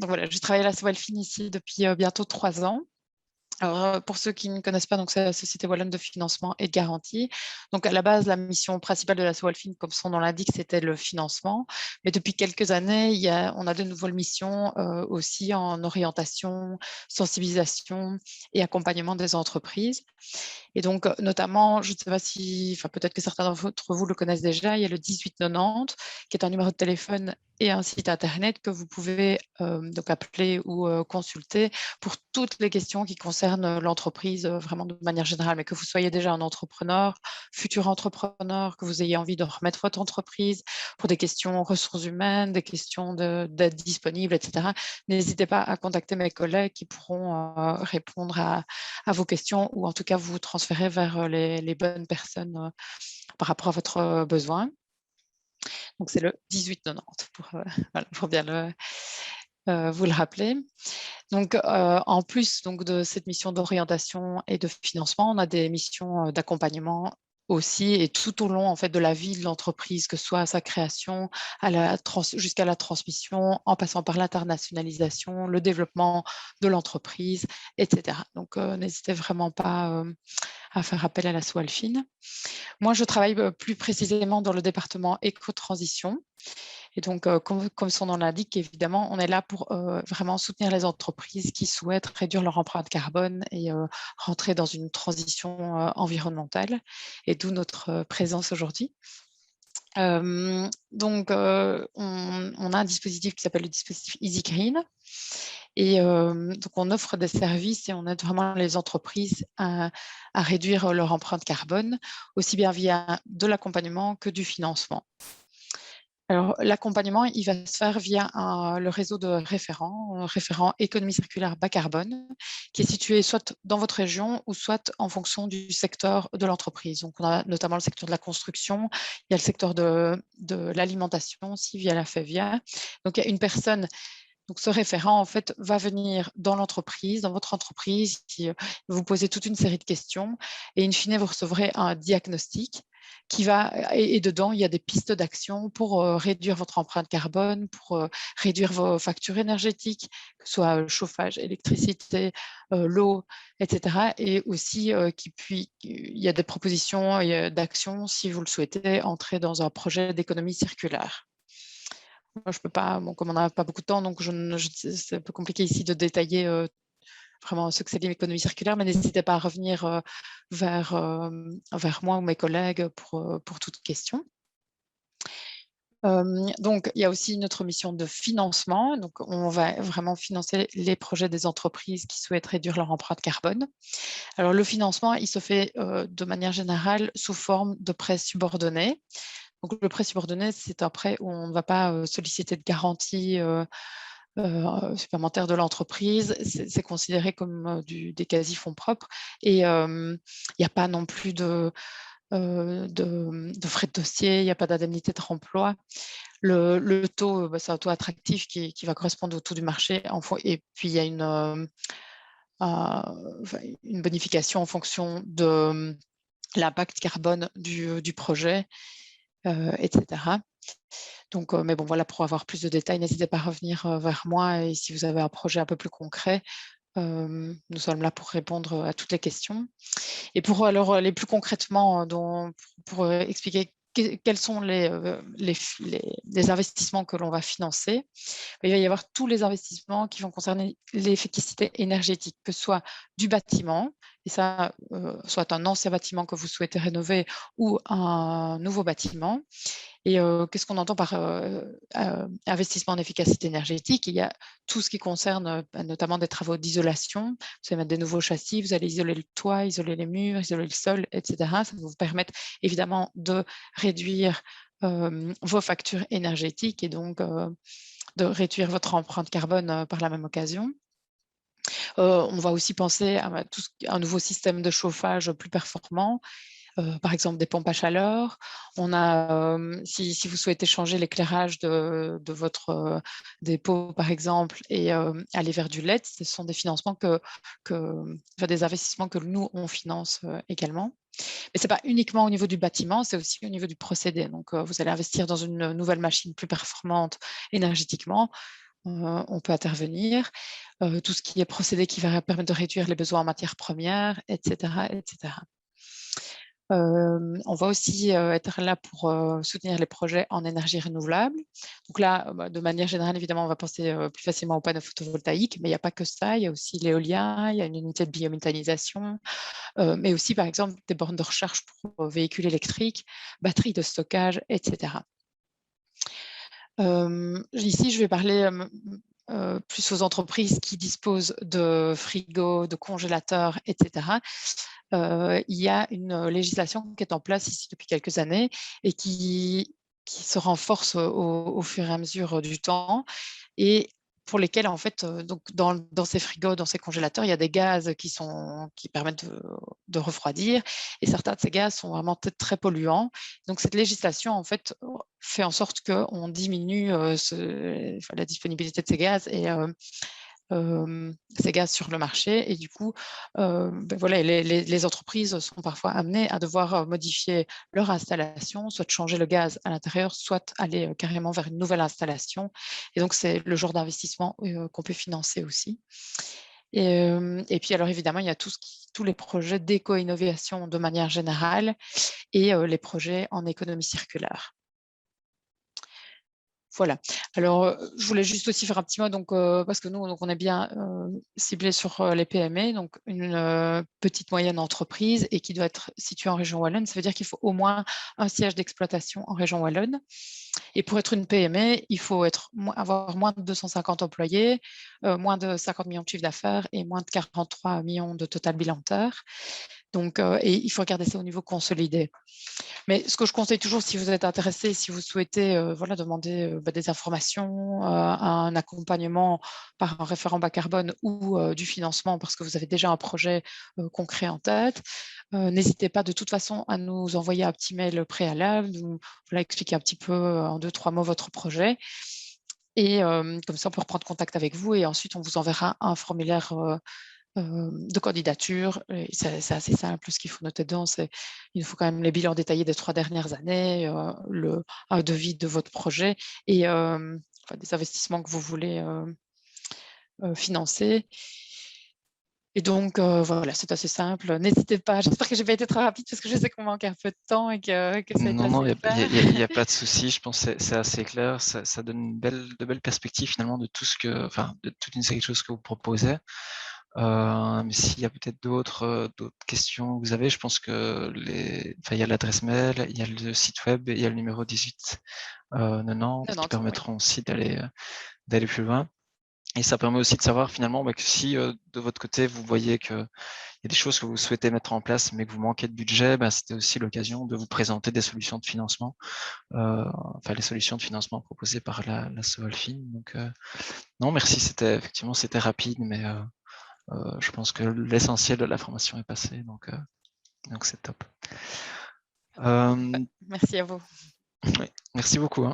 donc voilà, je travaille à la Swalfin ici depuis bientôt 3 ans. Alors, pour ceux qui ne connaissent pas, donc c'est la Société wallonne de financement et de garantie. Donc, à la base, la mission principale de la Swalfin, comme son nom l'indique, c'était le financement. Mais depuis quelques années, on a de nouvelles missions aussi en orientation, sensibilisation et accompagnement des entreprises. Et donc, notamment, je ne sais pas si, enfin, peut-être que certains d'entre vous le connaissent déjà, il y a le 1890, qui est un numéro de téléphone et un site internet que vous pouvez donc appeler ou consulter pour toutes les questions qui concernent l'entreprise vraiment de manière générale, mais que vous soyez déjà un entrepreneur, futur entrepreneur, que vous ayez envie de remettre votre entreprise, pour des questions ressources humaines, des questions d'aide disponible, etc. N'hésitez pas à contacter mes collègues qui pourront répondre à vos questions ou en tout cas vous transférer vers les bonnes personnes par rapport à votre besoin. Donc, c'est le 1890 voilà, pour bien vous le rappeler. Donc, en plus donc, de cette mission d'orientation et de financement, on a des missions d'accompagnement aussi et tout au long en fait, de la vie de l'entreprise, que ce soit à sa création jusqu'à la transmission, en passant par l'internationalisation, le développement de l'entreprise, etc. Donc, n'hésitez vraiment pas à faire appel à la Swalfin. Moi, je travaille plus précisément dans le département éco-transition. Et donc, comme son nom l'indique, évidemment, on est là pour vraiment soutenir les entreprises qui souhaitent réduire leur empreinte carbone et rentrer dans une transition environnementale, et d'où notre présence aujourd'hui. Donc, on a un dispositif qui s'appelle le dispositif Easy Green. Et donc, on offre des services et on aide vraiment les entreprises à réduire leur empreinte carbone, aussi bien via de l'accompagnement que du financement. Alors, l'accompagnement, il va se faire via le réseau de référents économie circulaire bas carbone, qui est situé soit dans votre région ou soit en fonction du secteur de l'entreprise. Donc, on a notamment le secteur de la construction, il y a le secteur de l'alimentation aussi via la FEVIA. Donc, il y a une personne. Donc, ce référent, en fait, va venir dans l'entreprise, dans votre entreprise, qui va vous poser toute une série de questions. Et in fine, vous recevrez un diagnostic et dedans, il y a des pistes d'action pour réduire votre empreinte carbone, pour réduire vos factures énergétiques, que ce soit chauffage, électricité, l'eau, etc. Et aussi, il y a des propositions d'action si vous le souhaitez, entrer dans un projet d'économie circulaire. Moi, je peux pas, bon, comme on n'a pas beaucoup de temps, donc c'est un peu compliqué ici de détailler vraiment ce que c'est l'économie circulaire, mais n'hésitez pas à revenir vers moi ou mes collègues pour toute question. Donc, il y a aussi notre mission de financement. Donc, on va vraiment financer les projets des entreprises qui souhaitent réduire leur empreinte carbone. Alors, le financement, il se fait de manière générale sous forme de prêts subordonnés. Donc, le prêt subordonné, c'est un prêt où on ne va pas solliciter de garantie supplémentaire de l'entreprise. C'est considéré comme des quasi-fonds propres. Et il n'y a pas non plus de frais de dossier, il n'y a pas d'indemnité de remploi. Le taux, c'est un taux attractif qui va correspondre au taux du marché. Et puis, il y a une bonification en fonction de l'impact carbone du projet, etc. Donc, mais bon, voilà, pour avoir plus de détails, n'hésitez pas à revenir vers moi. Et si vous avez un projet un peu plus concret, nous sommes là pour répondre à toutes les questions. Et pour alors aller plus concrètement, pour expliquer quels sont les investissements que l'on va financer, il va y avoir tous les investissements qui vont concerner l'efficacité énergétique, que ce soit du bâtiment, et ça, soit un ancien bâtiment que vous souhaitez rénover ou un nouveau bâtiment. Et qu'est-ce qu'on entend par investissement en efficacité énergétique? Il y a tout ce qui concerne notamment des travaux d'isolation. Vous allez mettre des nouveaux châssis, vous allez isoler le toit, isoler les murs, isoler le sol, etc. Ça va vous permettre évidemment de réduire vos factures énergétiques et donc de réduire votre empreinte carbone par la même occasion. On va aussi penser à un nouveau système de chauffage plus performant. Par exemple, des pompes à chaleur. On a, si vous souhaitez changer l'éclairage de votre dépôt, par exemple, et aller vers du LED, ce sont des financements des investissements que nous, on finance également. Mais ce n'est pas uniquement au niveau du bâtiment, c'est aussi au niveau du procédé. Donc, vous allez investir dans une nouvelle machine plus performante énergétiquement. on peut intervenir. Tout ce qui est procédé qui va permettre de réduire les besoins en matières premières, etc. etc. On va aussi être là pour soutenir les projets en énergie renouvelable. Donc là, de manière générale, évidemment, on va penser plus facilement aux panneaux photovoltaïques, mais il n'y a pas que ça. Il y a aussi l'éolien, il y a une unité de biométhanisation, mais aussi, par exemple, des bornes de recharge pour véhicules électriques, batteries de stockage, etc. Ici, je vais parler plus aux entreprises qui disposent de frigos, de congélateurs, etc. Il y a une législation qui est en place ici depuis quelques années et qui se renforce au fur et à mesure du temps et pour lesquels, en fait, donc dans ces frigos, dans ces congélateurs, il y a des gaz qui permettent de refroidir et certains de ces gaz sont vraiment très polluants. Donc, cette législation, en fait, fait en sorte qu'on diminue la disponibilité de ces gaz et ces gaz sur le marché. Et du coup, voilà, les entreprises sont parfois amenées à devoir modifier leur installation, soit changer le gaz à l'intérieur, soit aller carrément vers une nouvelle installation. Et donc, c'est le genre d'investissement qu'on peut financer aussi. Et puis, alors évidemment, il y a tous les projets d'éco-innovation de manière générale et les projets en économie circulaire. Voilà. Alors, je voulais juste aussi faire un petit mot, donc, parce que nous, donc, on est bien ciblé sur les PME, donc une petite moyenne entreprise et qui doit être située en région wallonne. Ça veut dire qu'il faut au moins un siège d'exploitation en région wallonne. Et pour être une PME, il faut avoir moins de 250 employés, moins de 50 millions de chiffre d'affaires et moins de 43 millions de total bilan terre. Donc, et il faut regarder ça au niveau consolidé. Mais ce que je conseille toujours, si vous êtes intéressé, si vous souhaitez voilà, demander des informations, un accompagnement par un référent bas carbone ou du financement parce que vous avez déjà un projet concret en tête, n'hésitez pas de toute façon à nous envoyer un petit mail préalable, nous voilà, expliquer un petit peu en 2-3 mots votre projet. Et comme ça, on peut reprendre contact avec vous et ensuite, on vous enverra un formulaire de candidature. C'est assez simple. Ce qu'il faut noter dedans, il faut quand même les bilans détaillés des 3 dernières années, un devis de votre projet et des investissements que vous voulez financer. Et donc, voilà, c'est assez simple. N'hésitez pas. J'espère que je n'ai pas été trop rapide parce que je sais qu'on manque un peu de temps et que ça a été Non, assez il clair. n'y a pas de souci. Je pense que c'est assez clair. Ça donne de belles perspectives finalement de de toute une série de choses que vous proposez. Mais s'il y a peut-être d'autres questions que vous avez, je pense que il y a l'adresse mail, il y a le site web et il y a le numéro 18 90 qui permettront aussi d'aller plus loin. Et ça permet aussi de savoir finalement que si de votre côté vous voyez qu'il y a des choses que vous souhaitez mettre en place mais que vous manquez de budget, c'était aussi l'occasion de vous présenter des solutions de financement, les solutions de financement proposées par la Sovalfin. Donc non, merci, c'était rapide, mais je pense que l'essentiel de la formation est passé, donc c'est top. Merci à vous. Oui, merci beaucoup.